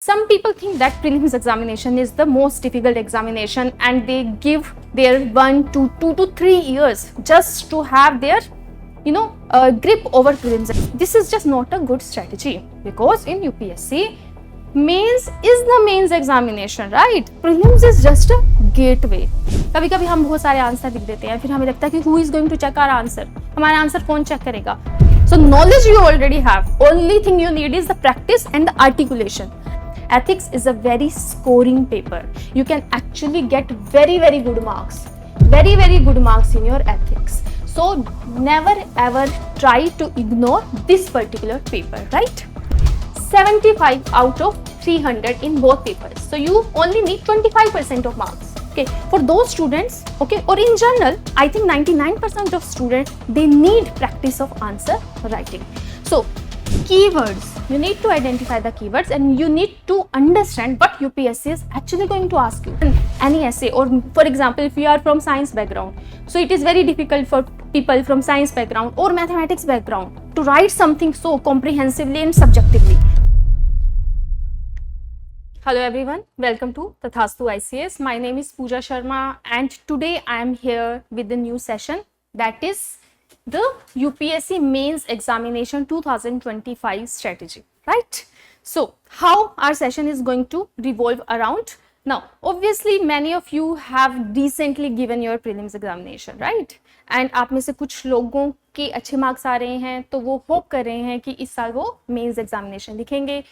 Some people think that prelims examination is the most difficult examination and they give their 1 to 2 to 3 years just to have their grip over prelims. This is just not a good strategy because in UPSC mains is the mains examination, right? Prelims is just a gateway. कभी कभी हम बहुत सारे answer लिख देते हैं, फिर हमें लगता है कि who is going to check our answer, हमारा आंसर कौन चेक करेगा? So knowledge you already have, only thing you need is the practice and the articulation. Ethics is a very scoring paper. You can actually get very good marks, very good marks in your ethics. So never ever try to ignore this particular paper, right? 75 out of 300 in both papers. So you only need 25% of marks. Okay, for those students, okay, or in general, I think 99% of students, they need practice of answer writing. So keywords, you need to identify the keywords and you need to understand what UPSC is actually going to ask you. Any essay, or for example, if you are from science background, so it is very difficult for people from science background or mathematics background to write something so comprehensively and subjectively. Hello everyone, welcome to Tathastu ICS. My name is Pooja Sharma and today I am here with the new session, that is the UPSC Mains Examination 2025 strategy, right? So how our session is going to revolve around? Now obviously many of you have recently given your prelims examination, right? And आप में से कुछ लोगों के अच्छे marks आ रहे हैं तो वो होप कर रहे हैं कि इस साल वो मेंस एग्जामिनेशन लिखेंगे.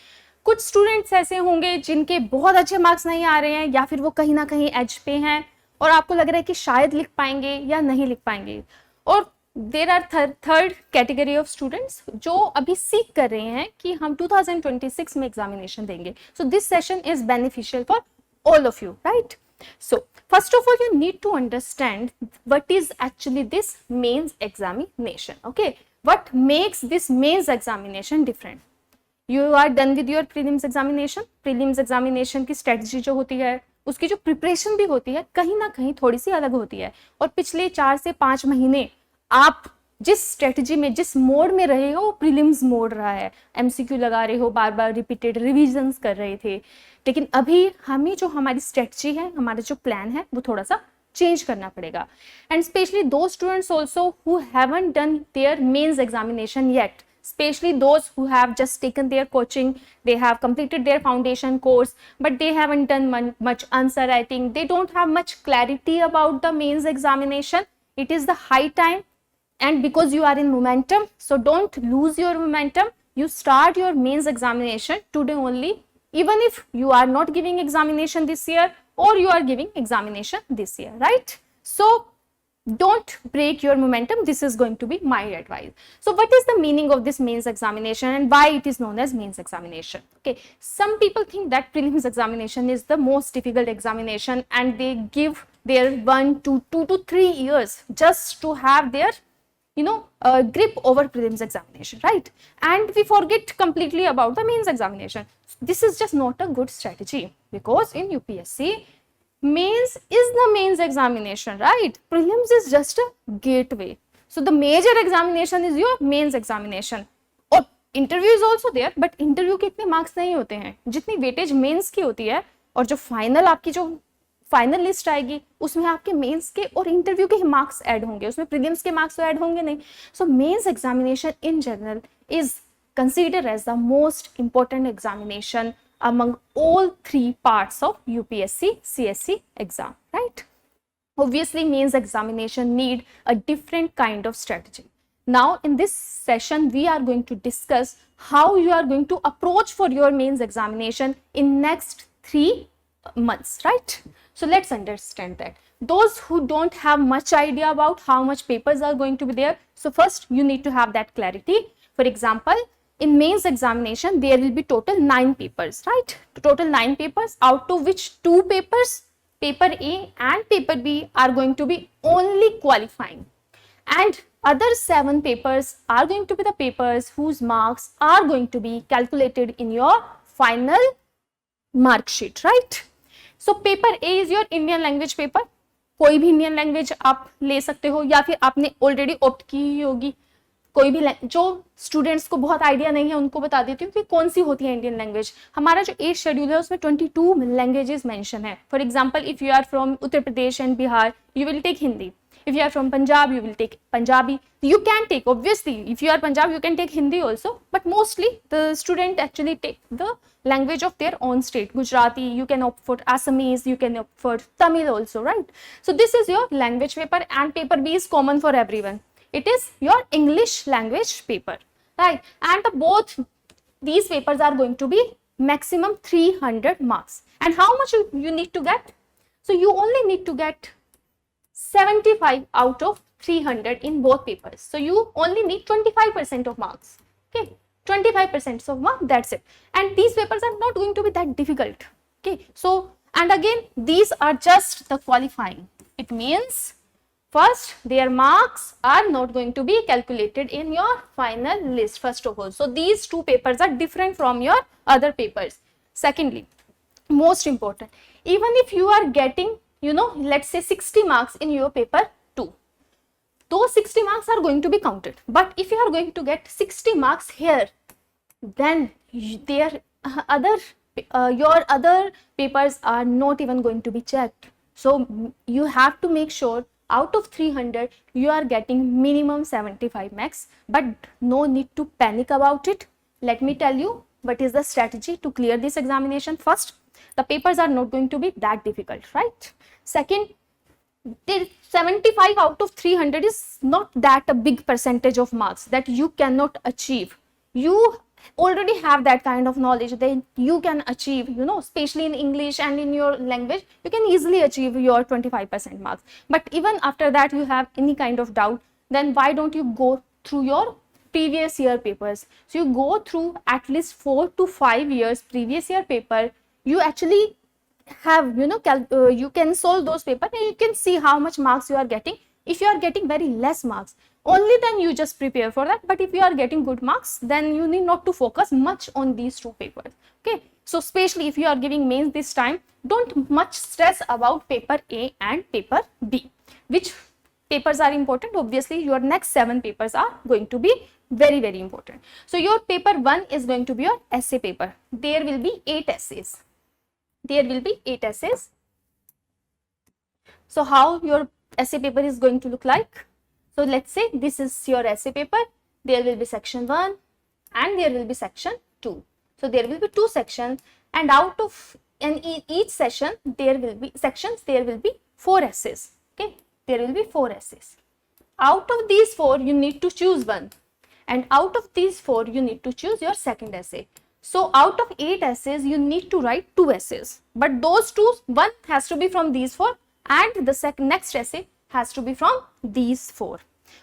कुछ स्टूडेंट्स ऐसे होंगे जिनके बहुत अच्छे मार्क्स नहीं आ रहे हैं या फिर वो कहीं ना कहीं एज पे हैं और आपको लग रहा है कि शायद लिख पाएंगे या नहीं लिख पाएंगे. और there are third category of students जो अभी सीख कर रहे हैं कि हम 2026 में एग्जामिनेशन देंगे. So this session is beneficial for all of you, right? So first of all, you need to understand what is actually this mains examination. Okay, what makes this mains examination different? You are done with your prelims examination. Prelims examination की strategy जो होती है, उसकी जो preparation भी होती है, कहीं ना कहीं थोड़ी सी अलग होती है. और पिछले 4 से 5 महीने आप जिस स्ट्रेटजी में, जिस मोड में रहे हो, वो प्रीलिम्स मोड रहा है. एमसीक्यू लगा रहे हो, बार बार रिपीटेड रिविजन्स कर रहे थे. लेकिन अभी हमें जो हमारी स्ट्रेटजी है, हमारा जो प्लान है, वो थोड़ा सा चेंज करना पड़ेगा. And specially those students also who haven't done their mains examination yet, especially those who have just taken their coaching, they have completed their foundation course, but they haven't done much answer writing, they don't have much clarity about the mains examination. It is the high time, and because you are in momentum, so don't lose your momentum. You start your mains examination today only, even if you are not giving examination this year or you are giving examination this year, right? So don't break your momentum. This is going to be my advice. So what is the meaning of this mains examination and why it is known as mains examination? Okay, some people think that prelims examination is the most difficult examination and they give their 1 to 2 to 3 years just to have their grip over prelims examination, right? And we forget completely about the mains examination. This is just not a good strategy because in UPSC mains is the mains examination, right? Prelims is just a gateway. So the major examination is your mains examination. और interview is also there, but interview के इतने marks नहीं होते हैं जितनी weightage mains की होती है. और जो final आपकी जो फाइनल लिस्ट आएगी उसमें आपके मेंस के और इंटरव्यू के मार्क्स ऐड होंगे, उसमें प्रीलिम्स के मार्क्स तो ऐड होंगे नहीं. So mains examination in general is considered as the most important examination among all 3 parts of UPSC CSC exam, right? Obviously mains examination need a different kind of strategy. Now in this session we are going to discuss how you are going to approach for your mains examination in next 3 months, right? So let's understand that. Those who don't have much idea about how much papers are going to be there, so first you need to have that clarity. For example, in mains examination there will be total 9 papers, right? Total 9 papers, out of which 2 papers, paper A and paper B, are going to be only qualifying, and other 7 papers are going to be the papers whose marks are going to be calculated in your final mark sheet, right? So paper A is your Indian language paper. कोई भी Indian language आप ले सकते हो या फिर आपने already opt की ही होगी. कोई भी जो स्टूडेंट्स को बहुत आइडिया नहीं है उनको बता देती हूँ कि कौन सी होती है इंडियन लैंग्वेज। हमारा जो 8 शेड्यूल है उसमें 22 लैंग्वेजेस मेंशन है। For example, if you are from Uttar Pradesh and Bihar, you will take Hindi. If you are from Punjab, you will take Punjabi. You can take, obviously, if you are Punjab, you can take Hindi also, but mostly the student actually take the language of their own state. Gujarati, you can opt for Assamese, you can opt for Tamil also, right? So this is your language paper, and paper B is common for everyone. It is your English language paper, right? And both these papers are going to be maximum 300 marks. And how much you need to get? So you only need to get 75 out of 300 in both papers. So you only need 25% of marks. Okay, 25% of marks, that's it. And these papers are not going to be that difficult. Okay, so and again, these are just the qualifying. It means first, their marks are not going to be calculated in your final list, first of all. So these two papers are different from your other papers. Secondly, most important, even if you are getting, let's say 60 marks in your paper 2, those 60 marks are going to be counted. But if you are going to get 60 marks here, then your other papers are not even going to be checked. So you have to make sure out of 300 you are getting minimum 75 marks, but no need to panic about it. Let me tell you what is the strategy to clear this examination. First, the papers are not going to be that difficult, right? Second, 75 out of 300 is not that a big percentage of marks that you cannot achieve. You already have that kind of knowledge that you can achieve, especially in English and in your language, you can easily achieve your 25% marks. But even after that you have any kind of doubt, then why don't you go through your previous year papers? So you go through at least 4 to 5 years previous year paper. You actually have, you can solve those papers and you can see how much marks you are getting. If you are getting very less marks, only then you just prepare for that. But if you are getting good marks, then you need not to focus much on these two papers. Okay, so especially if you are giving mains this time, don't much stress about paper A and paper B. Which papers are important? Obviously your next 7 papers are going to be very, very important. So your paper 1 is going to be your essay paper. There will be 8 essays. So how your essay paper is going to look like? So let's say this is your essay paper. There will be section 1 and there will be section 2. So there will be 2 sections, and out of each session there will be 4 essays. Okay, there will be 4 essays. Out of these 4 you need to choose one, and out of these 4 you need to choose your second essay. So out of 8 essays you need to write 2 essays, but those 2, one has to be from these 4 and the next essay has to be from these 4.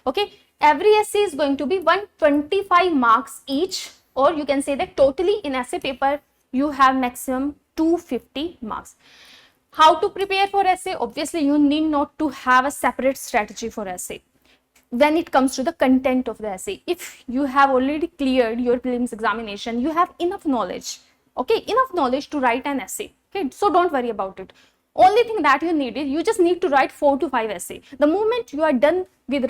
Okay, every essay is going to be 125 marks each, or you can say that totally in essay paper you have maximum 250 marks. How to prepare for essay? Obviously you need not to have a separate strategy for essay. When it comes to the content of the essay, if you have already cleared your prelims examination, you have enough knowledge, okay, enough knowledge to write an essay. Okay, so don't worry about it. Only thing that you need is you just need to write 4 to 5 essay. The moment you are done with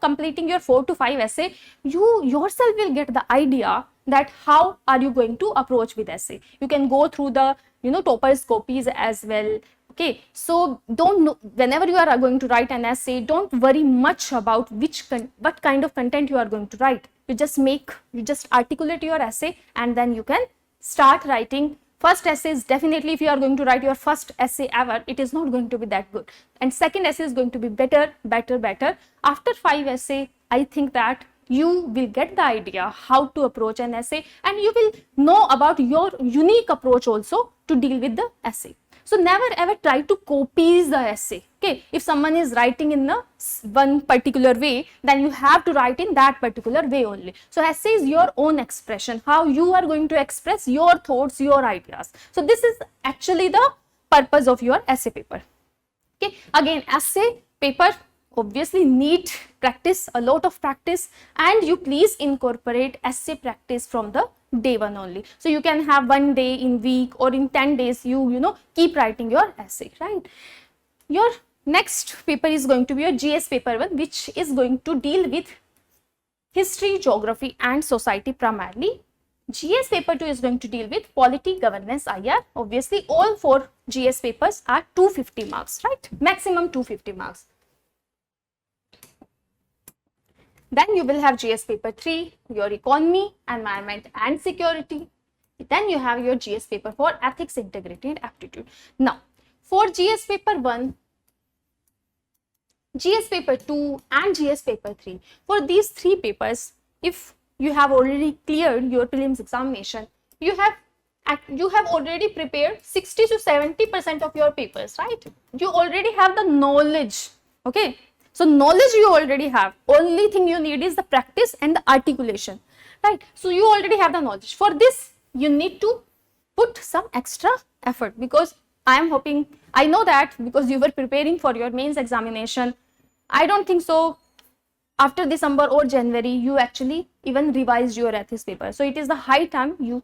completing your 4 to 5 essay, you yourself will get the idea that how are you going to approach with essay. You can go through the toppers copies as well. Okay, so whenever you are going to write an essay, don't worry much about what kind of content you are going to write. You just articulate your essay and then you can start writing. First essay is definitely, if you are going to write your first essay ever, it is not going to be that good. And second essay is going to be better. After 5 essay, I think that you will get the idea how to approach an essay, and you will know about your unique approach also to deal with the essay. So never ever try to copy the essay. Okay, if someone is writing in one particular way, then you have to write in that particular way only. So essay is your own expression, how you are going to express your thoughts, your ideas. So this is actually the purpose of your essay paper. Okay, again, essay paper obviously need practice, a lot of practice, and you please incorporate essay practice from the day 1 only. So you can have 1 day in week, or in 10 days you keep writing your essay, right? Your next paper is going to be your GS paper 1, which is going to deal with history, geography and society primarily. GS paper 2 is going to deal with polity, governance, IR. Obviously, all 4 GS papers are 250 marks, right? Maximum 250 marks. Then you will have GS paper 3, your economy, environment and security. Then you have your GS paper 4, ethics, integrity and aptitude. Now, for GS paper 1, GS paper 2 and GS paper 3, for these 3 papers, if you have already cleared your prelims examination, you have already prepared 60 to 70% of your papers, right? You already have the knowledge, okay? So knowledge you already have. Only thing you need is the practice and the articulation, right? So you already have the knowledge. For this, you need to put some extra effort, because I know that because you were preparing for your mains examination. I don't think so after December or January you actually even revised your ethics paper. So it is the high time you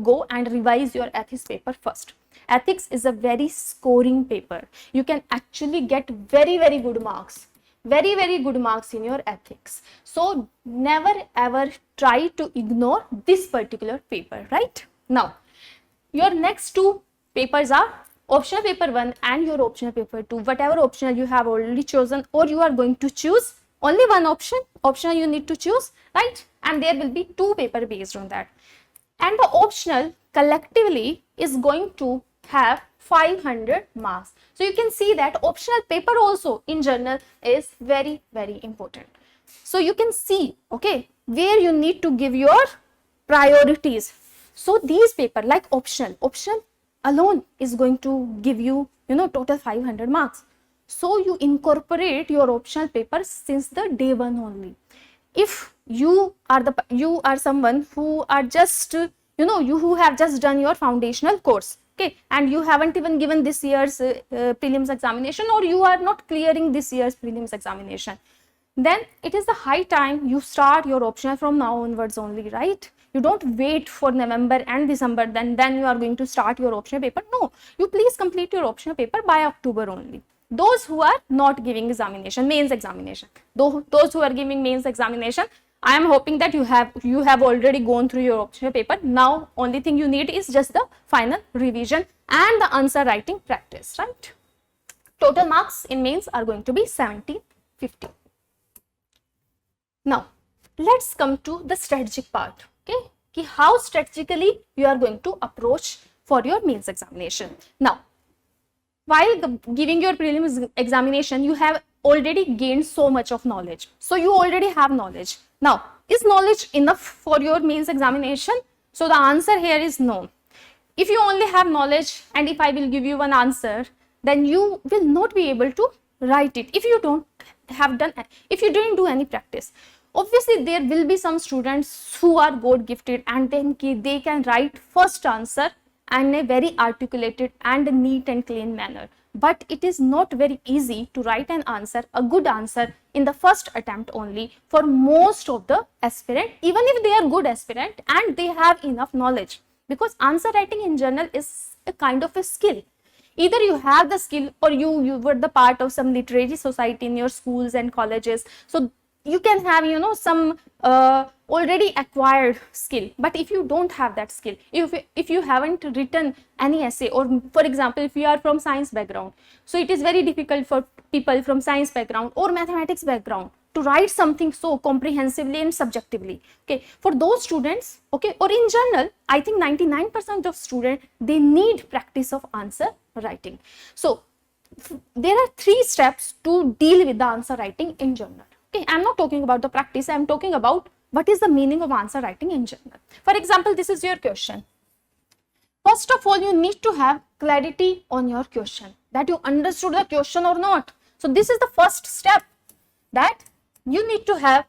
go and revise your ethics paper first. Ethics is a very scoring paper. You can actually get very good marks, very good marks in your ethics. So never ever try to ignore this particular paper, right? Now, your next 2 papers are optional paper 1 and your optional paper 2. Whatever optional you have already chosen or you are going to choose, only one optional you need to choose, right? And there will be 2 papers based on that. And the optional collectively is going to have 500 marks. So you can see that optional paper also in journal is very important. So you can see, okay, where you need to give your priorities. So these paper like optional alone is going to give you, total 500 marks. So you incorporate your optional papers since the day 1 only. If you are someone who are just, who have just done your foundational course, okay, and you haven't even given this year's prelims examination, or you are not clearing this year's prelims examination, then it is the high time you start your optional from now onwards only, right? You don't wait for November and December, then you are going to start your optional paper. No, you please complete your optional paper by October only. Those who are not giving examination, mains examination, those who are giving mains examination, I am hoping that you have already gone through your optional paper. Now only thing you need is just the final revision and the answer writing practice, right? Total marks in mains are going to be 1750. Now let's come to the strategic part, okay? How strategically you are going to approach for your mains examination. Now, while giving your prelims examination, you have already gained so much of knowledge. So you already have knowledge. Now, is knowledge enough for your mains examination? So the answer here is no. If you only have knowledge and if I will give you one answer, then you will not be able to write it if you didn't do any practice. Obviously, there will be some students who are God gifted and then they can write first answer in a very articulated and neat and clean manner. But it is not very easy to write an answer, a good answer, in the first attempt only for most of the aspirant, even if they are good aspirant and they have enough knowledge. Because answer writing in journal is a kind of a skill. Either you have the skill or you were the part of some literary society in your schools and colleges. So you can have, some already acquired skill. But if you don't have that skill, if you haven't written any essay, or for example, if you are from science background, so it is very difficult for people from science background or mathematics background to write something so comprehensively and subjectively. Okay, for those students, okay, or in general, I think 99% of students, they need practice of answer writing. So there are 3 steps to deal with the answer writing in journal. Okay, I'm not talking about the practice, I'm talking about what is the meaning of answer writing in journal. For example, this is your question. First of all, you need to have clarity on your question, that you understood the question or not. So this is the first step, that you need to have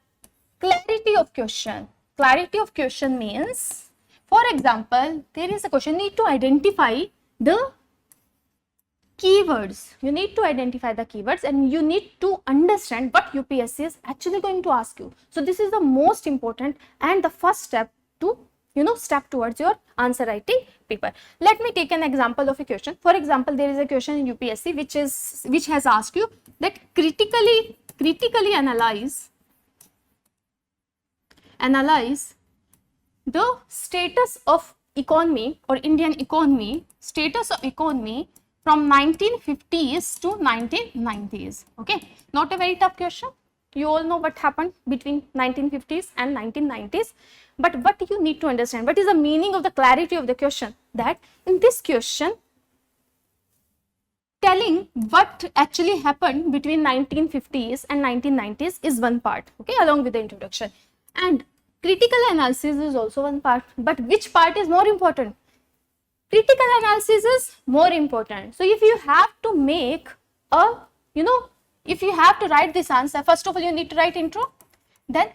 clarity of question. Clarity of question means, for example, there is a question, you need to identify the keywords. You need to identify the keywords and you need to understand what UPSC is actually going to ask you. So this is the most important and the first step to step towards your answer writing paper. Let me take an example of a question. For example, there is a question in UPSC which has asked you that critically analyze analyze the status of economy or Indian economy, status of economy from 1950s to 1990s. Okay, not a very tough question. You all know what happened between 1950s and 1990s, but what you need to understand, what is the meaning of the clarity of the question, that in this question telling what actually happened between 1950s and 1990s is one part, okay, along with the introduction, and critical analysis is also one part. But which part is more important? Critical analysis is more important. So if you have to make a, if you have to write this answer, first of all you need to write intro, then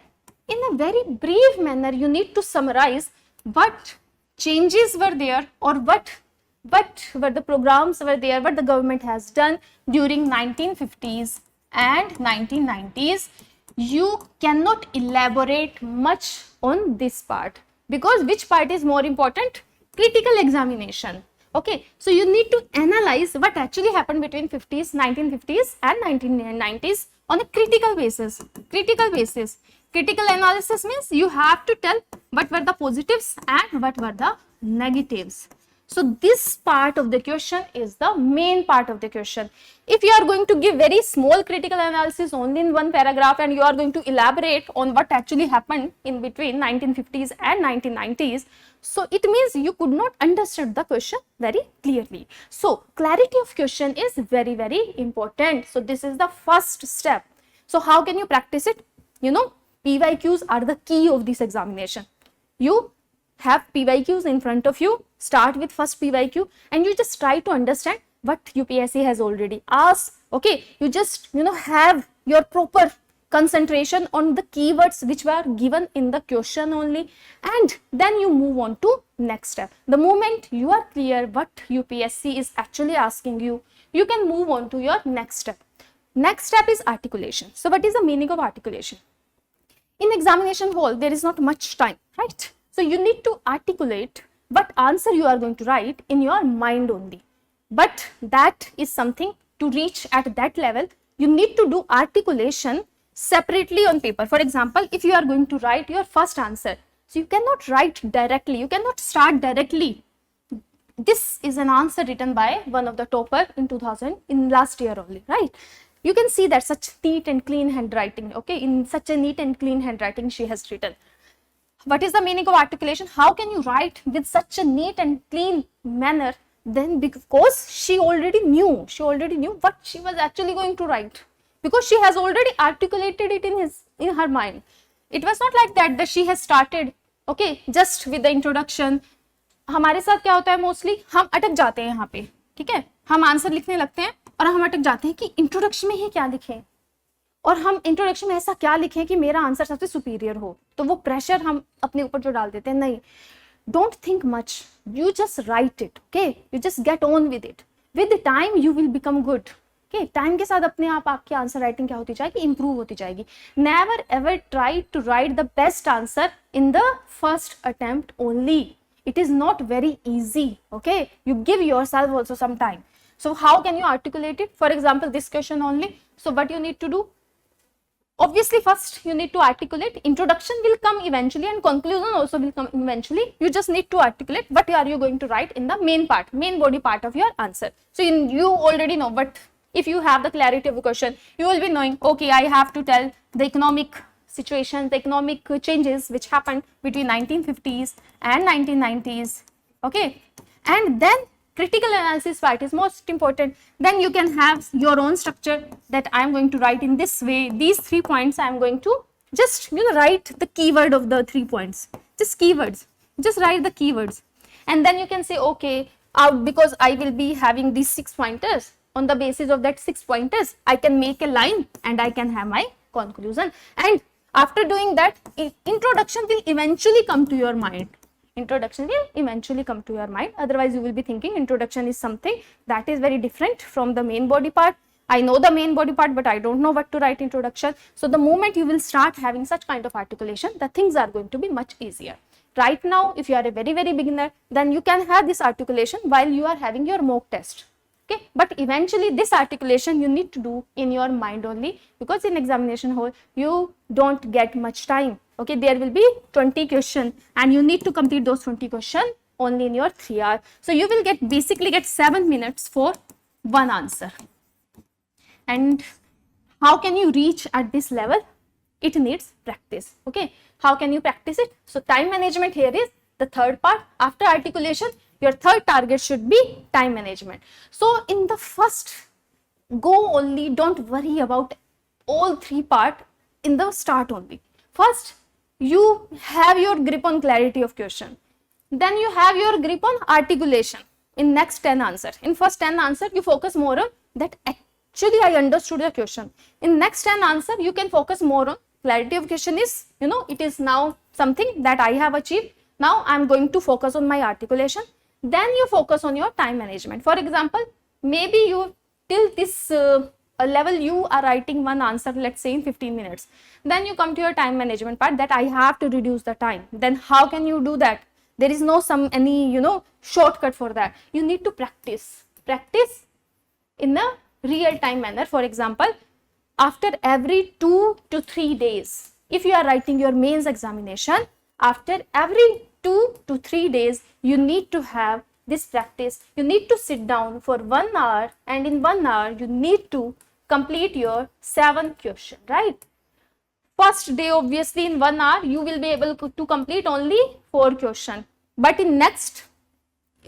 in a very brief manner you need to summarize what changes were there, or what were the programs were there, what the government has done during 1950s and 1990s. You cannot elaborate much on this part, because which part is more important? Critical examination. Okay, so you need to analyze what actually happened between 1950s and 1990s on a critical basis. Critical analysis means you have to tell what were the positives and what were the negatives. So this part of the question is the main part of the question. If you are going to give very small critical analysis only in one paragraph, and you are going to elaborate on what actually happened in between 1950s and 1990s, so it means you could not understand the question very clearly. So clarity of question is very, very important. So this is the first step. So how can you practice it? PYQs are the key of this examination. You have PYQs in front of you, start with first PYQ, and you just try to understand what UPSC has already asked. Okay, you just have your proper concentration on the keywords which were given in the question only, and then you move on to next step. The moment you are clear what UPSC is actually asking you, you can move on to your next step. Next step is articulation. So what is the meaning of articulation? In examination hall there is not much time, right? So you need to articulate what answer you are going to write in your mind only. But that is something, to reach at that level, you need to do articulation separately on paper. For example, if you are going to write your first answer, so you cannot write directly, you cannot start directly. This is an answer written by one of the topper in last year only, right? You can see that such neat and clean handwriting, okay, in such a neat and clean handwriting she has written. What is the meaning of articulation? How can you write with such a neat and clean manner? Then because she already knew what she was actually going to write, because she has already articulated it in her mind. It was not like that she has started, okay, just with the introduction. हमारे साथ क्या होता है mostly, हम अटक जाते हैं यहाँ पे, ठीक है, हम आंसर लिखने लगते हैं और हम अटक जाते हैं कि इंट्रोडक्शन में ही क्या लिखें, और हम इंट्रोडक्शन में ऐसा क्या लिखें कि मेरा आंसर सबसे सुपीरियर हो. तो वो प्रेशर हम अपने ऊपर जो डाल देते हैं. नहीं, don't think much, you just right it, okay, you just get on with it. With time you will become good. Okay, time के साथ अपने आप आपकी आंसर राइटिंग क्या होती जाएगी, इंप्रूव होती जाएगी. Never ever try to write the best answer in the first attempt only. It is not very easy. Okay, you give yourself also some time. So how can you articulate it? For example, this question only. So what you need to do? Obviously, first you need to articulate. Introduction will come eventually and conclusion also will come eventually. You just need to articulate what are you going to write in the main part, main body part of your answer. So you already know, but if you have the clarity of the question, you will be knowing, okay, I have to tell the economic situation, the economic changes which happened between 1950s and 1990s. Okay, and then critical analysis part is most important. Then you can have your own structure, that I am going to write in this way. These 3 points I am going to just write the keyword of the 3 points, just keywords, just write the keywords, and then you can say, okay, because I will be having these 6 pointers, on the basis of that 6 pointers I can make a line and I can have my conclusion. And after doing that, introduction will eventually come to your mind. Introduction will eventually come to your mind. Otherwise, you will be thinking introduction is something that is very different from the main body part. I know the main body part, but I don't know what to write introduction. So the moment you will start having such kind of articulation, the things are going to be much easier. Right now, if you are a very, very beginner, then you can have this articulation while you are having your mock test. Okay, but eventually this articulation you need to do in your mind only, because in examination hall you don't get much time. Okay, there will be 20 question and you need to complete those 20 question only in your 3 hours. So you will basically get 7 minutes for one answer. And how can you reach at this level? It needs practice. Okay, how can you practice it? So time management here is the third part. After articulation, your third target should be time management. So in the first go only, don't worry about all three part in the start only. First, you have your grip on clarity of question. Then you have your grip on articulation in next 10 answer. In first 10 answer, you focus more on that actually I understood the question. In next 10 answer, you can focus more on clarity of question is, it is now something that I have achieved. Now I am going to focus on my articulation. Then you focus on your time management. For example, maybe you till this level you are writing one answer, let's say in 15 minutes. Then you come to your time management part that I have to reduce the time. Then how can you do that? There is no any shortcut for that. You need to practice in a real time manner. For example, after every 2 to 3 days, if you are writing your mains examination, after every 2 to 3 days, you need to have this practice. You need to sit down for 1 hour, and in 1 hour, you need to complete your 7 question, right? First day, obviously, in 1 hour, you will be able to complete only 4 question. But in next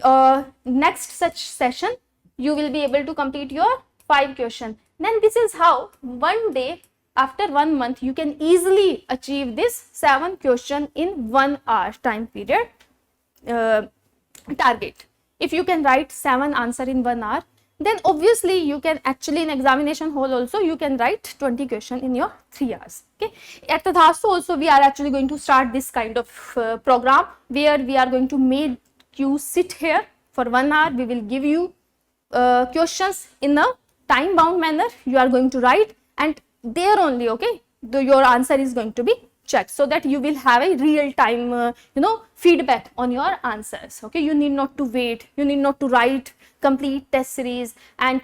such session, you will be able to complete your 5 question. Then this is how one day, after 1 month, you can easily achieve this 7 question in 1 hour time period target. If you can write 7 answer in 1 hour, then obviously you can actually in examination hall also you can write 20 question in your 3 hours. Okay, at Tathastu also we are actually going to start this kind of program where we are going to make you sit here for 1 hour. We will give you questions in a time bound manner. You are going to write, and there only, okay, your answer is going to be checked, so that you will have a real time feedback on your answers. Okay, you need not to wait, you need not to write complete test series and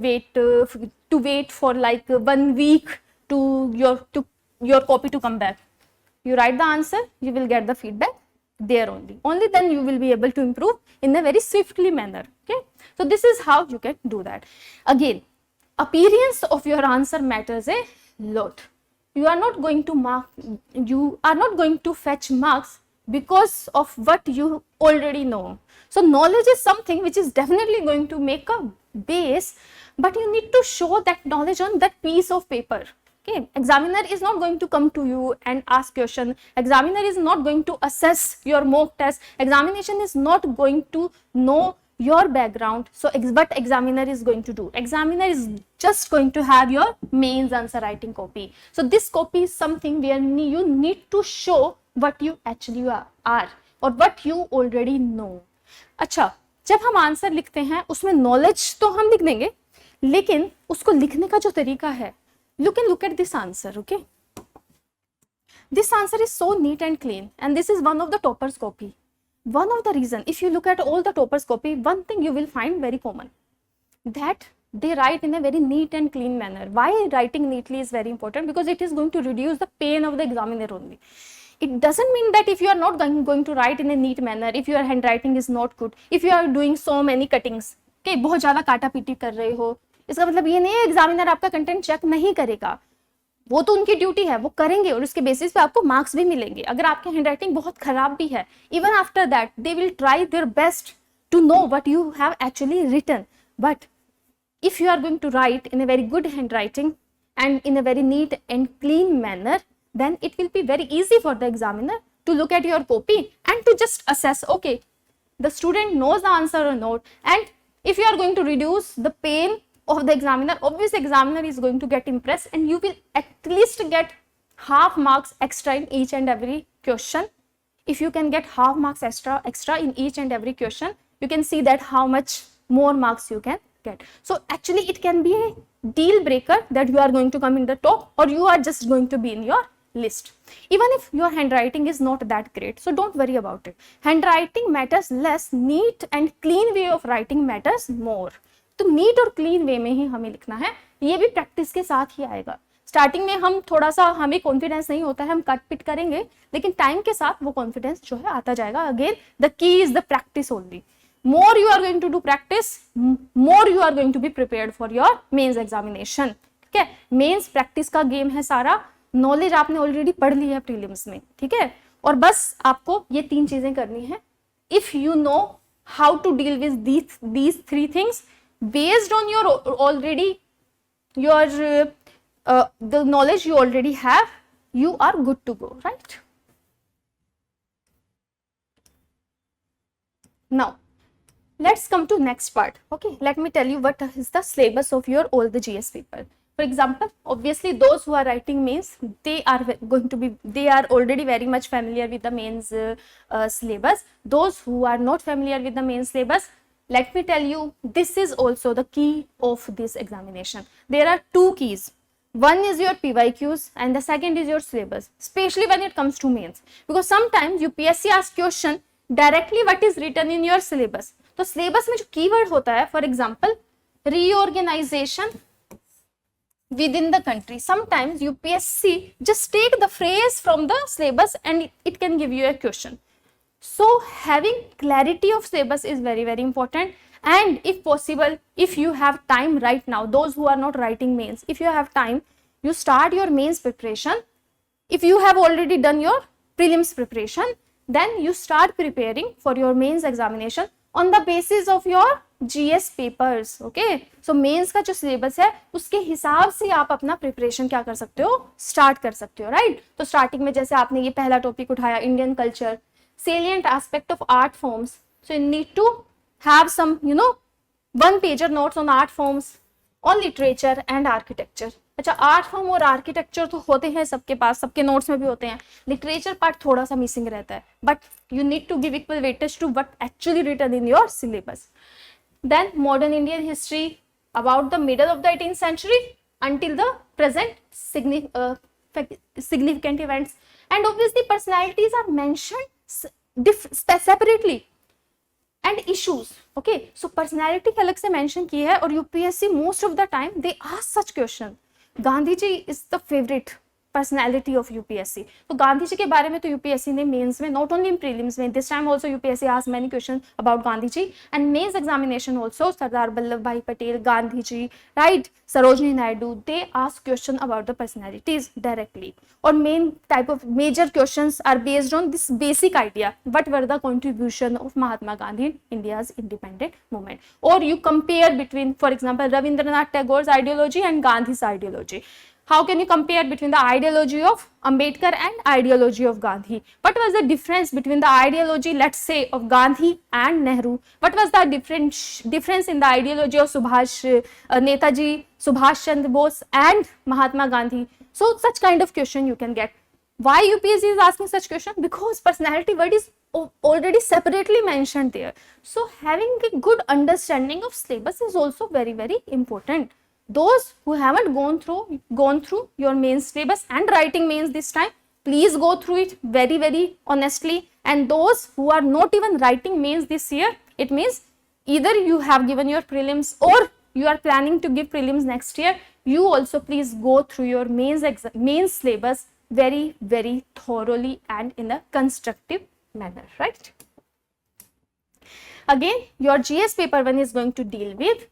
wait for like 1 week to your copy to come back. You write the answer, you will get the feedback there only then you will be able to improve in a very swiftly manner. Okay, so this is how you can do that. Again, appearance of your answer matters a lot. You are not going to fetch marks because of what you already know. So knowledge is something which is definitely going to make a base, but you need to show that knowledge on that piece of paper. Okay, examiner is not going to come to you and ask question. Examiner is not going to assess your mock test. Examination is not going to know your background. So what examiner is going to do? Examiner is just going to have your mains answer writing copy. So this copy is something where you need to show what you actually are or what you already know. अच्छा, जब हम answer लिखते हैं उसमें knowledge तो हम लिख देंगे, लेकिन उसको लिखने का जो तरीका है, you can look at this answer. Okay, this answer is so neat and clean, and this is one of the toppers copy. One of the reason, if you look at all the toppers copy, one thing you will find very common, that they write in a very neat and clean manner. Why writing neatly is very important? Because it is going to reduce the pain of the examiner only. It doesn't mean that if you are not going to write in a neat manner, if your handwriting is not good, if you are doing so many cuttings, okay, बहुत ज़्यादा काटा PT कर रहे हो, इसका मतलब ये नहीं है एग्जामिनर आपका कंटेंट चेक नहीं करेगा. वो तो उनकी ड्यूटी है, वो करेंगे और उसके बेसिस पे आपको मार्क्स भी मिलेंगे. अगर आपकी हैंडराइटिंग बहुत खराब भी है, even after that they will try their best to know what you have actually written. But if you are going to write in a very good handwriting and in a very neat and clean manner, then it will be very easy for the examiner to look at your copy and to just assess, okay, the student knows the answer or not. And if you are going to reduce the pain of the examiner, obviously examiner is going to get impressed, and you will at least get half marks extra in each and every question. If you can get half marks extra in each and every question, you can see that how much more marks you can get. So actually it can be a deal breaker that you are going to come in the top or you are just going to be in your list. Even if your handwriting is not that great, so don't worry about it. Handwriting matters less, neat and clean way of writing matters more. तो NEET और clean वे में ही हमें लिखना है, ये भी practice के साथ ही आएगा. स्टार्टिंग में हम थोड़ा सा हमें कॉन्फिडेंस नहीं होता है, हम कट पिट करेंगे, लेकिन टाइम के साथ वो कॉन्फिडेंस जो है आता जाएगा. Again the key is the practice only. more you are going to do practice, more you are going to be prepared for your mains examination. ठीक है, मेंस प्रैक्टिस का गेम है सारा. नॉलेज आपने ऑलरेडी पढ़ ली है प्रीलिम्स में, ठीक है, और बस आपको ये 3 चीजें करनी है. If you know how to deal with these 3 things based on your already your the knowledge you already have, you are good to go, right? Now let's come to next part. Okay, let me tell you what is the syllabus of your all the GS paper. For example, obviously those who are writing mains, they are already very much familiar with the mains syllabus. Those who are not familiar with the mains syllabus, let me tell you, this is also the key of this examination. There are 2 keys. One is your PYQs and the second is your syllabus, especially when it comes to mains, because sometimes UPSC asks question directly what is written in your syllabus. तो syllabus में जो keyword होता है, for example reorganisation within the country, sometimes UPSC just take the phrase from the syllabus and it can give you a question. So having clarity of syllabus is very very important, and if possible, if you have time right now, those who are not writing mains, if you have time, you start your mains preparation. If you have already done your prelims preparation, then you start preparing for your mains examination on the basis of your GS papers. Okay, so mains का जो syllabus है उसके हिसाब से आप अपना preparation क्या कर सकते हो, start कर सकते हो, right? तो starting में जैसे आपने ये पहला topic उठाया, Indian culture, salient aspect of art forms, so you need to have some, you know, 1-pager notes on art forms, on literature and architecture. अच्छा, आर्ट फॉर्म और आर्किटेक्चर तो होते हैं सबके पास, सबके नोट्स में भी होते हैं. लिटरेचर पार्ट थोड़ा सा मिसिंग रहता है, but you need to give equal weightage to what actually written in your syllabus. Then modern Indian history about the middle of the 18th century until the present, significant events, and obviously personalities are mentioned separately and issues. Okay, so personality अलग से mention की है, और UPSC most of the time they ask such question. Gandhi ji is the favourite personality of UPSC. तो गांधी जी के बारे में तो यूपीएससी ने मेंस में, नॉट ओनली इन प्रीलिम्स में, this time also UPSC asked many question about Gandhi ji, and mains examination also Sardar Vallabhbhai Patel, Gandhi ji, right, Sarojini Naidu, they ask question about the personalities directly. और main type of major questions are based on this basic idea, what were the contribution of Mahatma Gandhi in India's independent movement. और you compare between, for example, Rabindranath Tagore's ideology and Gandhi's ideology. How can you compare between the ideology of Ambedkar and ideology of Gandhi? What was the difference between the ideology, let's say, of Gandhi and Nehru? What was the difference in the ideology of Netaji Subhash Chandra Bose and Mahatma Gandhi? So such kind of question you can get. Why UPSC is asking such question? Because personality word is already separately mentioned there. So having a good understanding of syllabus is also very very important. Those who haven't gone through your mains syllabus and writing mains this time, please go through it very very honestly. And those who are not even writing mains this year, it means either you have given your prelims or you are planning to give prelims next year, you also please go through your mains syllabus very very thoroughly and in a constructive manner, right? Again, your GS paper 1 is going to deal with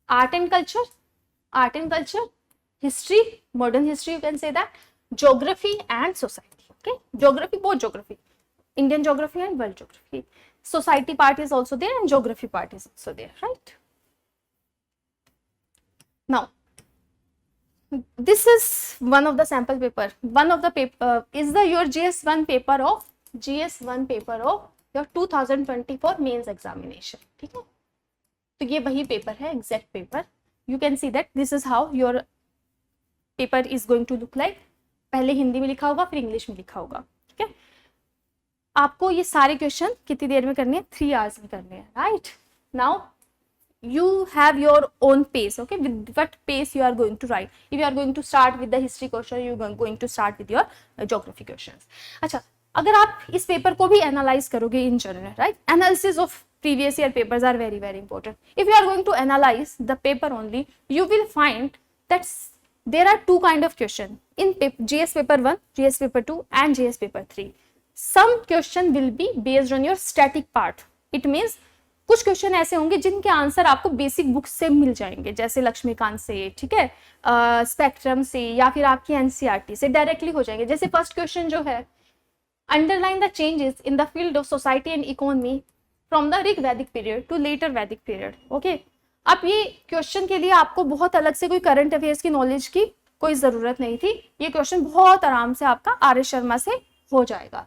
art and culture, history, modern history, you can say that, geography and society. Okay, geography, both geography, Indian geography and world geography. Society part is also there and geography part is also there, right? Now this is one of the sample paper. One of the paper is the your GS1 paper of your 2024 mains examination. ठीक है, तो ये वही paper है, exact paper. You can see that this is how your paper is going to look like. पहले हिंदी में लिखा होगा, फिर इंग्लिश में लिखा होगा. ठीक है, आपको ये सारे क्वेश्चन कितनी देर में करने हैं? 3 hours में करने हैं, right? Now you have your own pace. Okay, with what pace you are going to write. If you are going to start with the history question, you are going to start with your geography questions. अच्छा, अगर आप इस paper को भी analyse करोगे in general, right, analysis of previous year papers are very very important. If you are going to analyze the paper only, you will find that there are two kind of question in GS paper 1, GS paper 2 and GS paper 3. Some question will be based on your static part. It means कुछ question ऐसे होंगे जिनके answer आपको basic book से मिल जाएंगे, जैसे लक्ष्मीकांत से, ठीक है, स्पेक्ट्रम से, या फिर आपकी एनसीईआरटी से डायरेक्टली हो जाएंगे. जैसे फर्स्ट क्वेश्चन जो है, underline the changes in the field of society and economy from the Rig वैदिक पीरियड टू लेटर वैदिक पीरियड. ओके, अब ये क्वेश्चन के लिए आपको बहुत अलग से कोई करंट अफेयर्स की नॉलेज की कोई जरूरत नहीं थी. ये क्वेश्चन बहुत आराम से आपका आर एस शर्मा से हो जाएगा.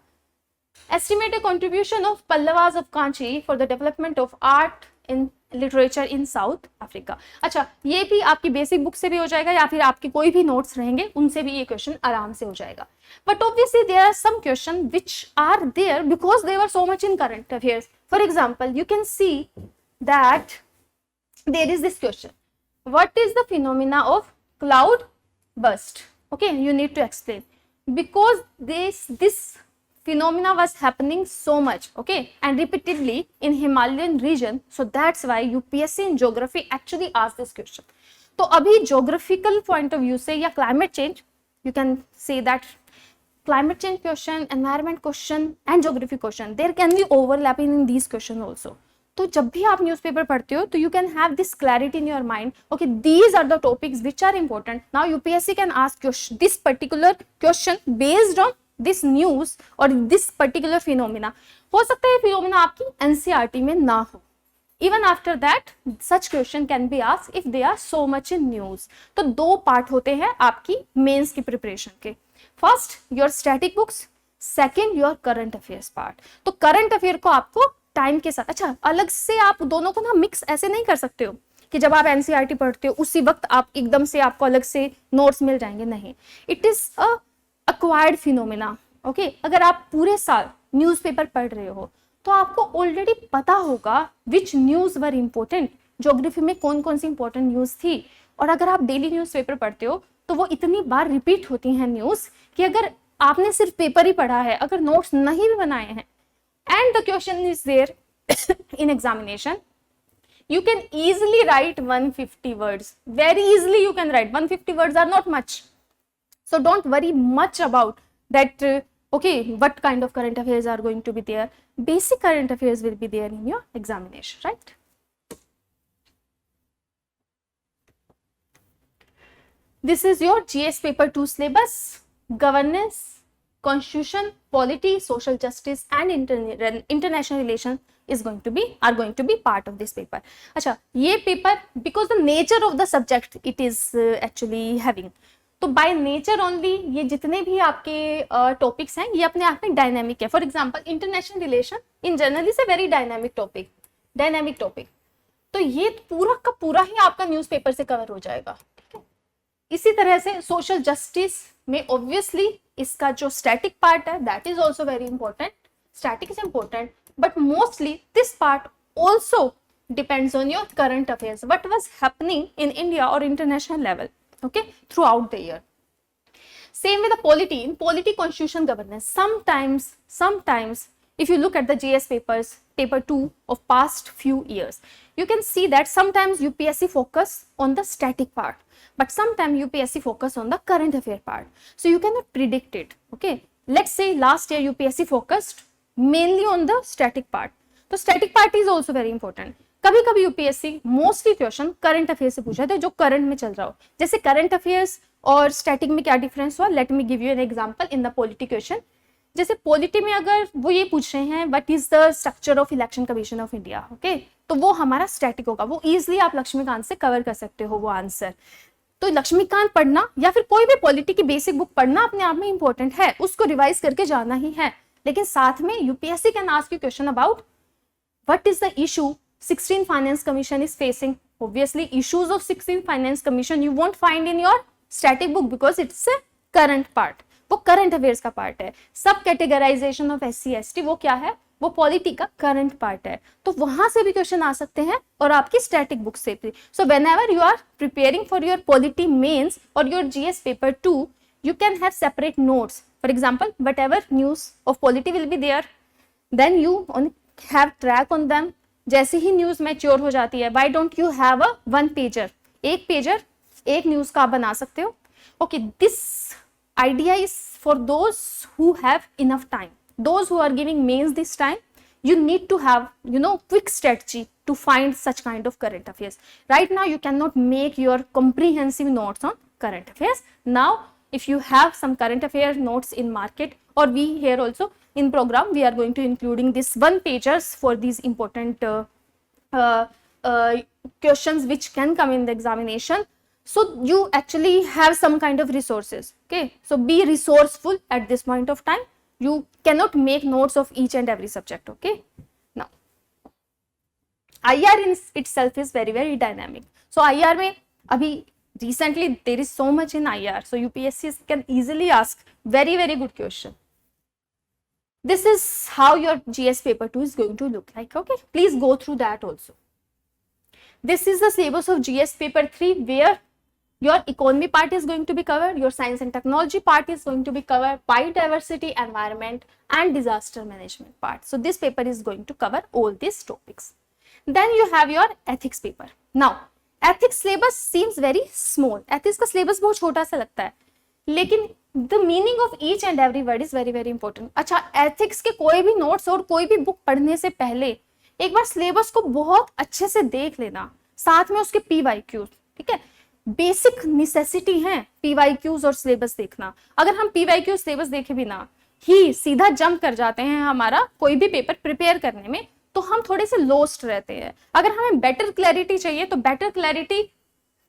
Estimated contribution of Pallavas of Kanchi for the development of art in literature in South Africa. अच्छा, ये भी आपकी बेसिक बुक से भी हो जाएगा या फिर आपके कोई भी नोट्स रहेंगे उनसे भी ये क्वेश्चन आराम से हो जाएगा. But obviously there are some questions which are there because they were so much in current affairs. For example, you can see that there is this question: what is the phenomena of cloud burst? Okay, you need to explain because this phenomena was happening so much, okay, and repeatedly in Himalayan region, so that's why UPSC in geography actually asked this question. तो अभी geographical point of view से या climate change, you can say that climate change question, environment question and geography question, there can be overlapping in these question also. तो जब भी आप newspaper पढ़ते हो तो you can have this clarity in your mind, okay, these are the topics which are important. Now UPSC can ask this particular question based on this news or this particular phenomena. हो सकता है phenomena आपकी NCERT में ना हो. Even after that, such question can be asked if they are so much in news. तो दो part होते हैं आपकी मेंस की प्रिपरेशन के. First your static books, second your current affairs part. तो करंट अफेयर को आपको टाइम के साथ, अच्छा, अलग से आप दोनों को ना मिक्स ऐसे नहीं कर सकते हो कि जब आप NCERT पढ़ते हो उसी वक्त आप एकदम से आपको अलग से नोट्स मिल जाएंगे, नहीं. It is a acquired phenomena. Okay, अगर आप पूरे साल न्यूज़पेपर पढ़ रहे हो तो आपको ऑलरेडी पता होगा विच न्यूज़ वर इम्पोर्टेंट, ज्योग्राफी में कौन कौन सी इंपॉर्टेंट न्यूज़ थी. और अगर आप डेली न्यूज़पेपर पढ़ते हो तो वो इतनी बार रिपीट होती हैं न्यूज़ कि अगर आपने सिर्फ पेपर ही पढ़ा है, अगर नोट्स नहीं भी बनाए हैं and the question is there in examination, you can easily write 150 words. Very easily you can write 150 words are not much. So don't worry much about that, okay, what kind of current affairs are going to be there. Basic current affairs will be there in your examination, right? This is your GS paper 2 syllabus. Governance, constitution, polity, social justice and international relation are going to be part of this paper. अच्छा, ये paper because the nature of the subject it is actually having, तो by nature only ये जितने भी आपके topics हैं ये अपने आप में डायनेमिक है. For example international relation in general is a very dynamic topic. तो ये पूरा का पूरा ही आपका न्यूज़पेपर से कवर हो जाएगा, ठीक है. इसी तरह से सोशल जस्टिस में ऑब्वियसली इसका जो स्टैटिक पार्ट है that is also very important. Static is important but mostly this part also depends on your current affairs, what was happening in India और international level, okay, throughout the year. Same with the polity. In polity, constitution, governance, sometimes if you look at the GS papers, paper 2 of past few years, you can see that sometimes UPSC focus on the static part, but sometimes UPSC focus on the current affair part. So you cannot predict it, okay. Let's say last year UPSC focused mainly on the static part. So static part is also very important. कभी कभी UPSC mostly question current affair से पूछा था जो current में चल रहा हो. जैसे करंट अफेयर्स और स्टैटिक में क्या डिफरेंस हुआ, let me give you an example in the polity question. जैसे पॉलिटी में अगर वो ये पूछ रहे हैं what is the structure of election commission of India, okay, तो वो हमारा स्टैटिक होगा. वो इजिली आप लक्ष्मीकांत से कवर कर सकते हो वो आंसर. तो लक्ष्मीकांत पढ़ना या फिर कोई भी पॉलिटी की बेसिक बुक पढ़ना अपने आप में इंपॉर्टेंट है, उसको रिवाइज करके जाना ही है. लेकिन साथ में UPSC can ask you question about what is the issue 16th Finance Commission is facing. Obviously, issues of 16th Finance Commission you won't find in your static book because it's a current part. वो current affairs का part है. सब categorisation of SC/ST वो क्या है, वो polity का current part है. तो वहां से भी क्वेश्चन आ सकते हैं और आपकी स्टैटिक बुक से भी. So whenever you are preparing for your polity mains और your GS paper 2, you can have separate notes. For example, whatever news of polity will be there, then you have track on them. जैसे ही news mature हो जाती है, why don't you have a 1 pager, एक pager एक news का आप बना सकते हो. Okay, this idea is for those who have enough time. Those who are giving mains this time, you need to have, quick strategy to find such kind of current affairs. Right now you cannot make your comprehensive notes on current affairs. Now if you have some current affair notes in market, or we here also in program, we are going to including this one pagers for these important questions which can come in the examination. So you actually have some kind of resources. Okay, so be resourceful at this point of time. You cannot make notes of each and every subject. Okay, now IR in itself is very very dynamic. So IR में अभी recently there is so much in IR, so UPSC can easily ask very very good question. This is how your GS paper 2 is going to look like. Okay, please go through that also. This is the syllabus of GS paper 3, where your economy part is going to be covered, your science and technology part is going to be covered, biodiversity, environment and disaster management part. So this paper is going to cover all these topics. Then you have your ethics paper. Now ethics syllabus seems very small. Ethics का syllabus बहुत छोटा सा लगता है, लेकिन the meaning of each and every word is very very important. अच्छा, ethics के कोई भी notes और कोई भी book पढ़ने से पहले एक बार syllabus को बहुत अच्छे से देख लेना, साथ में उसके PYQs. ठीक है, बेसिक नेसेसिटी है PYQs और सिलेबस देखना. अगर हम PYQ सिलेबस देखे बिना ही सीधा जंप कर जाते हैं हमारा कोई भी पेपर प्रिपेयर करने में, तो हम थोड़े से लॉस्ट रहते हैं. अगर हमें बेटर क्लैरिटी चाहिए तो बेटर क्लैरिटी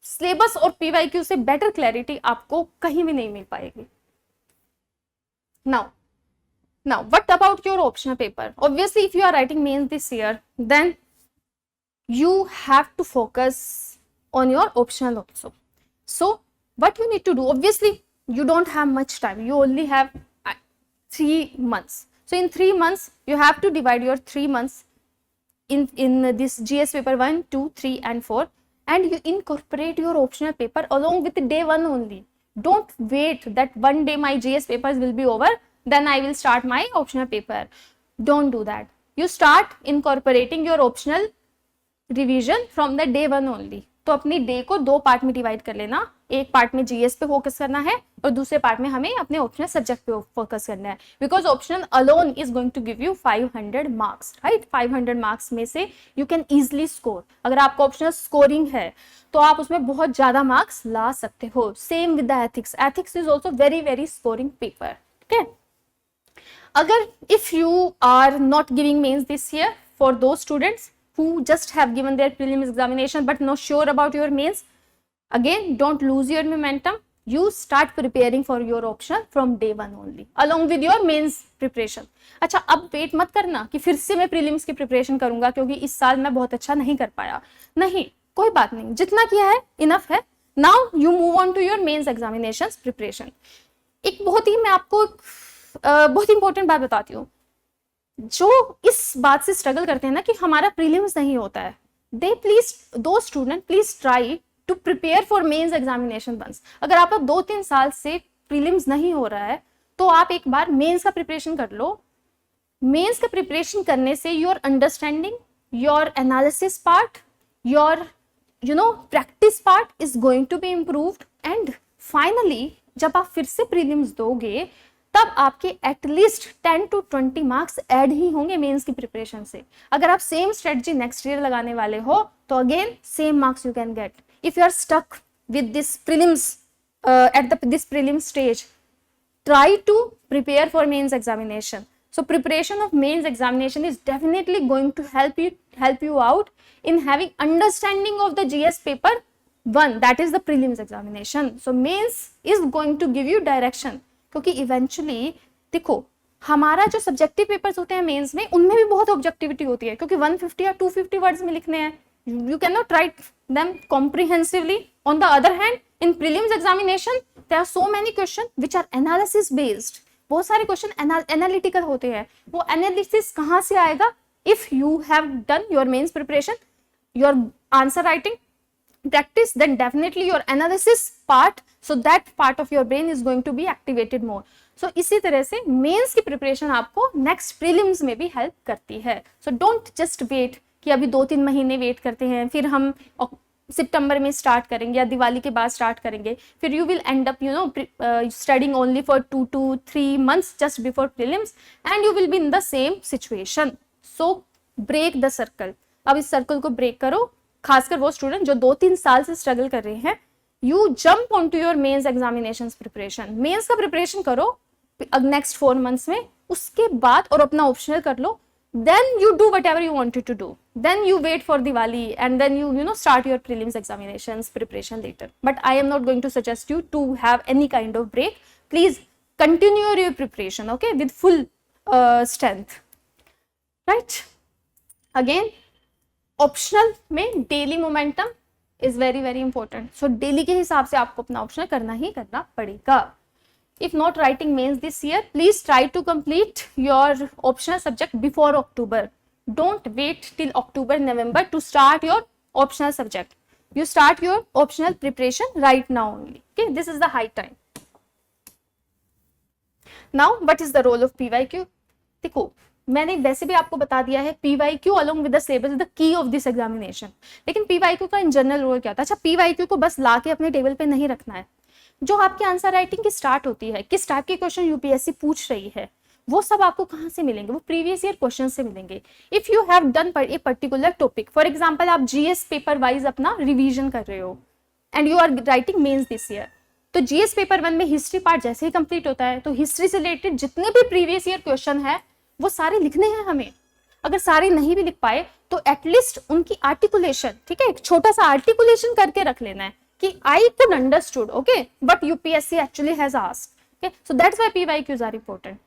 सिलेबस और PYQ से बेटर क्लैरिटी आपको कहीं भी नहीं मिल पाएगी. Now what about your optional paper? Obviously if you are writing mains this year, then you have to focus on your optional also. So what you need to do, obviously you don't have much time, you only have 3 months. So in 3 months you have to divide your 3 months in this GS paper 1, 2, 3 and 4, and you incorporate your optional paper along with day 1 only. Don't wait that one day my GS papers will be over, then I will start my optional paper. Don't do that. You start incorporating your optional revision from the day 1 only. तो अपनी day को 2 part में divide कर लेना. एक part में GS पे focus करना है और दूसरे पार्ट में हमें अपने ऑप्शनल सब्जेक्ट पे फोकस करना है, because optional alone is going to give you 500 marks, right. 500 marks में से यू कैन इजिली स्कोर. अगर आपका ऑप्शनल स्कोरिंग है तो आप उसमें बहुत ज्यादा मार्क्स ला सकते हो. Same with the ethics. Ethics is also very very scoring paper. ठीक है, अगर if you are not giving mains this year, for those students who just have given their prelims examination but not sure about your mains, again don't lose your momentum. You start preparing for your option from day 1 only along with your mains preparation. अच्छा, अब wait मत करना कि फिर से मैं prelims की preparation करूंगा क्योंकि इस साल मैं बहुत अच्छा नहीं कर पाया. नहीं, कोई बात नहीं, जितना किया है इनफ है. Now you move on to your mains examinations preparation. एक बहुत ही मैं आपको बहुत इंपॉर्टेंट बात बताती हूँ. जो इस बात से स्ट्रगल करते हैं ना कि हमारा प्रीलिम्स नहीं होता है, they please, those student please try to prepare for mains examination once. अगर आपका 2-3 साल से प्रीलिम्स नहीं हो रहा है तो आप एक बार मेंस का प्रिपरेशन कर लो. मेंस का प्रिपरेशन करने से your understanding, your analysis part, your practice part is going to be improved. And finally जब आप फिर से प्रीलिम्स दोगे तब आपके एटलीस्ट 10 to 20 मार्क्स ऐड ही होंगे मेंस की प्रिपरेशन से. अगर आप सेम स्ट्रेटजी नेक्स्ट ईयर लगाने वाले हो तो again same marks you can get. If you are stuck with this prelims at this prelim stage, try to prepare for mains examination. So preparation of mains examination is definitely going to help you out in having understanding of the GS paper 1, that is the prelims examination. So mains is going to give you direction. क्योंकि eventually देखो हमारा जो subjective papers होते हैं mains में, उनमें भी बहुत ऑब्जेक्टिविटी होती है क्योंकि 150 या 250 वर्ड्स में लिखने हैं. You can not write them comprehensively. On the other hand in prelims examination there are so many question which are analysis based. बहुत सारे क्वेश्चन एनालिटिकल होते हैं. वो एनालिसिस कहाँ से आएगा? If you have done your mains preparation, your answer writing practice, then definitely your analysis part, so that part of your brain is going to be activated more. So इसी तरह से mains की preparation आपको next prelims में भी help करती है. So don't just wait कि अभी 2-3 महीने वेट करते हैं फिर हम सितंबर में स्टार्ट करेंगे या दिवाली के बाद स्टार्ट करेंगे, फिर you will end up studying only for 2 to 3 months just before prelims and you will be in the same situation. So break the circle. अब इस सर्कल को ब्रेक करो, खासकर वो स्टूडेंट जो 2-3 साल से स्ट्रगल कर रहे हैं. You jump on to your mains examination preparation. Mains का प्रिपरेशन करो नेक्स्ट 4 months में, उसके बाद और अपना ऑप्शनल कर लो. Then you do whatever you wanted to do. Then you wait for Diwali and then you start your prelims examinations preparation later. But I am not going to suggest you to have any kind of break. Please continue your preparation, okay, with full strength. Right? Again, optional में daily momentum is very very important. So daily के हिसाब से आपको अपना optional करना ही करना पड़ेगा. If not writing mains this year, please try to complete your optional subject before October. Don't wait till October, November to start your optional subject. You start your optional preparation right now only. Okay, this is the high time. Now, what is the role of PYQ? देखो, मैंने वैसे भी आपको बता दिया है PYQ along with the syllabus is the key of this examination. लेकिन PYQ का इन जनरल रोल क्या था? अच्छा, PYQ को बस ला के अपने टेबल पे नहीं रखना है. जो आपकी आंसर राइटिंग की स्टार्ट होती है, किस टाइप के क्वेश्चन यूपीएससी पूछ रही है, वो सब आपको कहाँ से मिलेंगे? वो प्रीवियस ईयर क्वेश्चन से मिलेंगे. If you have done a particular topic, for example आप जीएस पेपर वाइज अपना रिवीजन कर रहे हो and you are writing mains this year, तो जीएस पेपर 1 में हिस्ट्री पार्ट जैसे ही कंप्लीट होता है तो हिस्ट्री से रिलेटेड जितने भी प्रीवियस ईयर क्वेश्चन है वो सारे लिखने हैं हमें. अगर सारे नहीं भी लिख पाए तो एटलीस्ट उनकी आर्टिकुलेशन, ठीक है, एक छोटा सा आर्टिकुलेशन करके रख लेना है कि I could understood, okay, but UPSC actually has asked, okay, so that's why PYQs are important.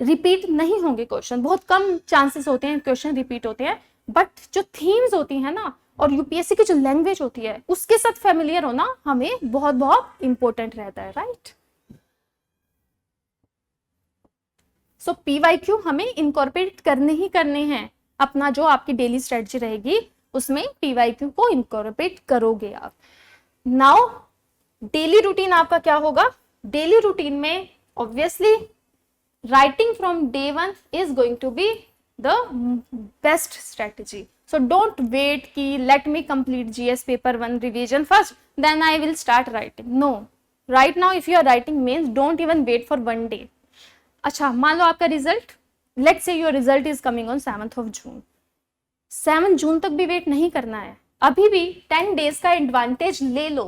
Repeat नहीं होंगे क्वेश्चन, बहुत कम चांसेस होते हैं क्वेश्चन रिपीट होते हैं, बट जो थीम्स होती है ना और यूपीएससी की जो लैंग्वेज होती है उसके साथ फेमिलियर होना हमें बहुत बहुत इंपॉर्टेंट रहता है. राइट? सो PYQ हमें इनकॉर्पोरेट करने ही करने हैं. अपना जो आपकी डेली स्ट्रेटजी रहेगी उसमें PYQ को इनकॉर्पोरेट करोगे आप. नाउ डेली रूटीन आपका क्या होगा? डेली रूटीन में obviously writing from day 1 is going to be the best strategy. So don't wait कि let me complete GS paper 1 revision first then I will start writing. No, right now if you are writing mains don't even wait for 1 day. अच्छा, मान लो आपका result, let's say your result is coming on 7th of June. 7 जून तक भी wait नहीं करना है. अभी भी 10 days का एडवांटेज ले लो.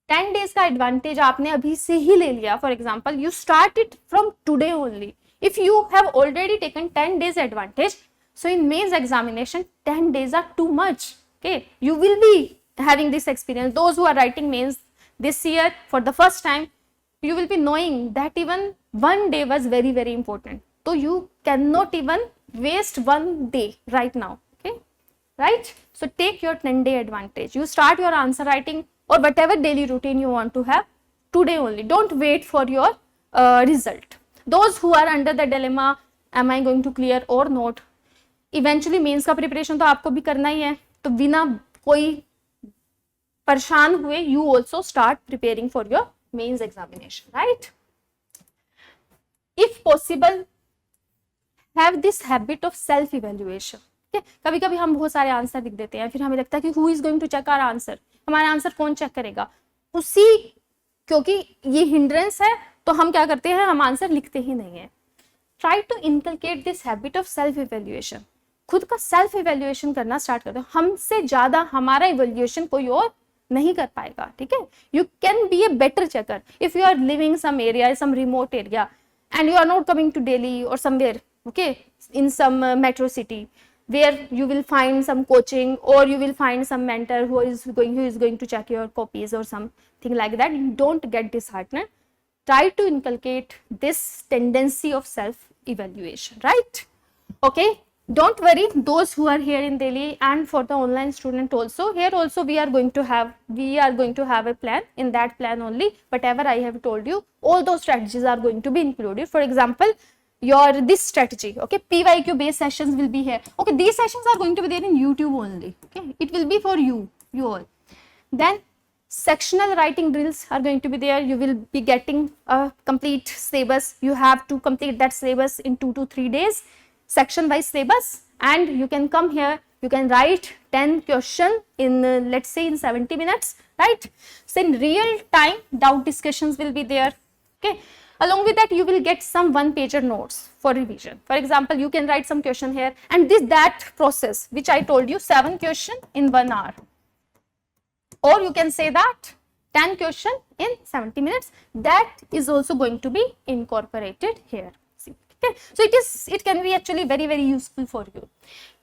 10 days का एडवांटेज आपने अभी से ही ले लिया. For example you start it from today only. If you have already taken 10 days advantage, so in mains examination 10 days are too much. Okay, you will be having this experience. Those who are writing mains this year for the first time, you will be knowing that even 1 day was very very important. So you cannot even waste 1 day right now. Okay, right? So take your 10-day advantage. You start your answer writing or whatever daily routine you want to have today only. Don't wait for your result. Those who are under the dilemma, am I going to clear or not? Eventually mains का preparation तो आपको भी करना ही है, तो बिना कोई परेशान हुए you also start preparing for your mains examination, right? If possible, have this habit of self evaluation. कभी कभी हम बहुत सारे आंसर लिख देते हैं, फिर हमें लगता है कि who is going to check our answer? हमारा आंसर कौन चेक करेगा? क्योंकि ये हिंड्रेंस है तो हम क्या करते हैं, हम आंसर लिखते ही नहीं है. Try to inculcate this habit of self evaluation. खुद का सेल्फ इवेल्युएशन करना स्टार्ट कर दो. हमसे ज्यादा हमारा इवेल्युएशन कोई और नहीं कर पाएगा. ठीक है, you can be a better checker if you are living some area, some remote area and you are not coming to Delhi और somewhere, okay, in some metro city where you will find some coaching or you will find some mentor who is going to check your copies or something like that. You don't get disheartened. Try to inculcate this tendency of self evaluation, right? Okay, don't worry, those who are here in Delhi and for the online student also, here also we are going to have a plan. In that plan only whatever I have told you, all those strategies are going to be included. For example, this strategy, okay, PYQ based sessions will be here. Okay, these sessions are going to be there in YouTube only. Okay, it will be for you all. Then sectional writing drills are going to be there. You will be getting a complete syllabus. You have to complete that syllabus in 2 to 3 days, section wise syllabus, and you can come here You can write 10 question in let's say in 70 minutes, right? So in real time doubt discussions will be there. Okay, along with that you will get some one pager notes for revision. For example, you can write some question here, and that process which I told you, 7 question in 1 hour, or you can say that 10 question in 70 minutes, that is also going to be incorporated here. See, okay, so it can be actually very, very useful for you.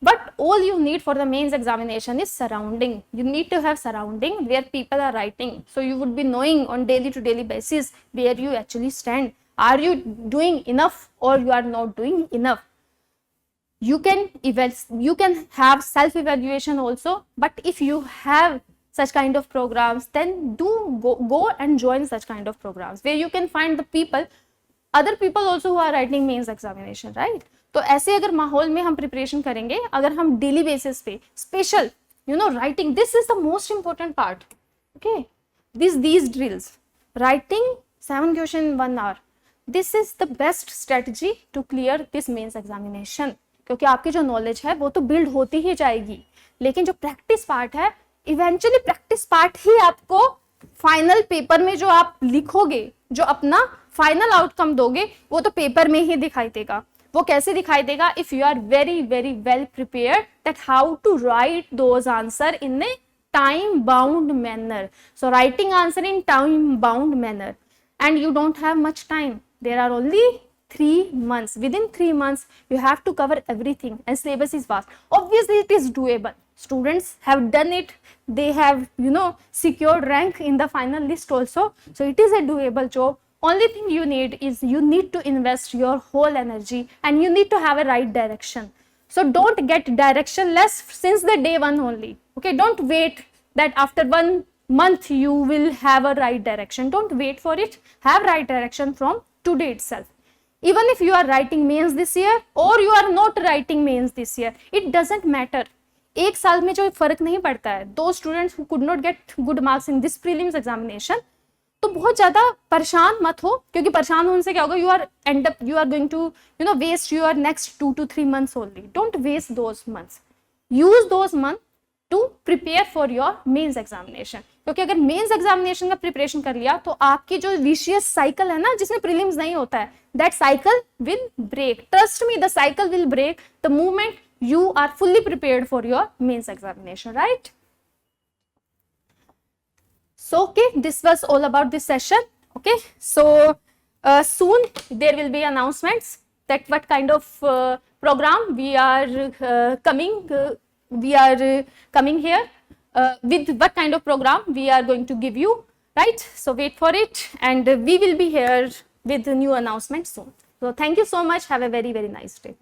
But all you need for the mains examination is surrounding. You need to have surrounding where people are writing, so you would be knowing on daily to daily basis where you actually stand. Are you doing enough or you are not doing enough? You can have self evaluation also, but if you have such kind of programs, then do go and join such kind of programs where you can find the other people also who are writing mains examination, right? तो ऐसे अगर माहौल में हम preparation करेंगे, अगर हम daily basis पे special writing, this is the most important part. Okay, these drills, writing 7 question in 1 hour, this is the best strategy to clear this mains examination. क्योंकि आपकी जो नॉलेज है वो तो बिल्ड होती ही जाएगी, लेकिन जो प्रैक्टिस पार्ट है, इवेंचुअली प्रैक्टिस पार्ट ही आपको फाइनल पेपर में जो आप लिखोगे, जो अपना फाइनल आउटकम दोगे, वो तो पेपर में ही दिखाई देगा. वो कैसे दिखाई देगा? If you are very very well prepared that how to write those answer in a time bound manner. So writing answer in time bound manner, and you don't have much time. There are only 3 months. Within 3 months you have to cover everything, and syllabus is vast. Obviously it is doable. Students have done it. They have secured rank in the final list also. So it is a doable job. Only thing you need is you need to invest your whole energy, and you need to have a right direction. So don't get directionless since the day one only. Okay, don't wait that after 1 month you will have a right direction. Don't wait for it. Have right direction from today itself. Even if you are writing mains this year or you are not writing mains this year, it doesn't matter. एक साल में जो फर्क नहीं पड़ता है. Those students who could not get good marks in this prelims examination, तो बहुत ज्यादा परेशान मत हो, क्योंकि परेशान होने से क्या होगा, you are going to waste your next 2 to 3 months only. Don't waste those months. Use those months to prepare for your mains examination. क्योंकि अगर मेंस एग्जामिनेशन का प्रिपरेशन कर लिया तो आपकी जो विशियस साइकिल है ना, जिसमें प्रीलिम्स नहीं होता है, that cycle will break. Trust me, the cycle will break the moment you are fully prepared for your mains examination, right? So okay, this was all about this session. Okay, so soon there will be announcements that what kind of program we are coming here, with what kind of program we are going to give you, right? So wait for it, and we will be here with the new announcements soon. So thank you so much. Have a very, very nice day.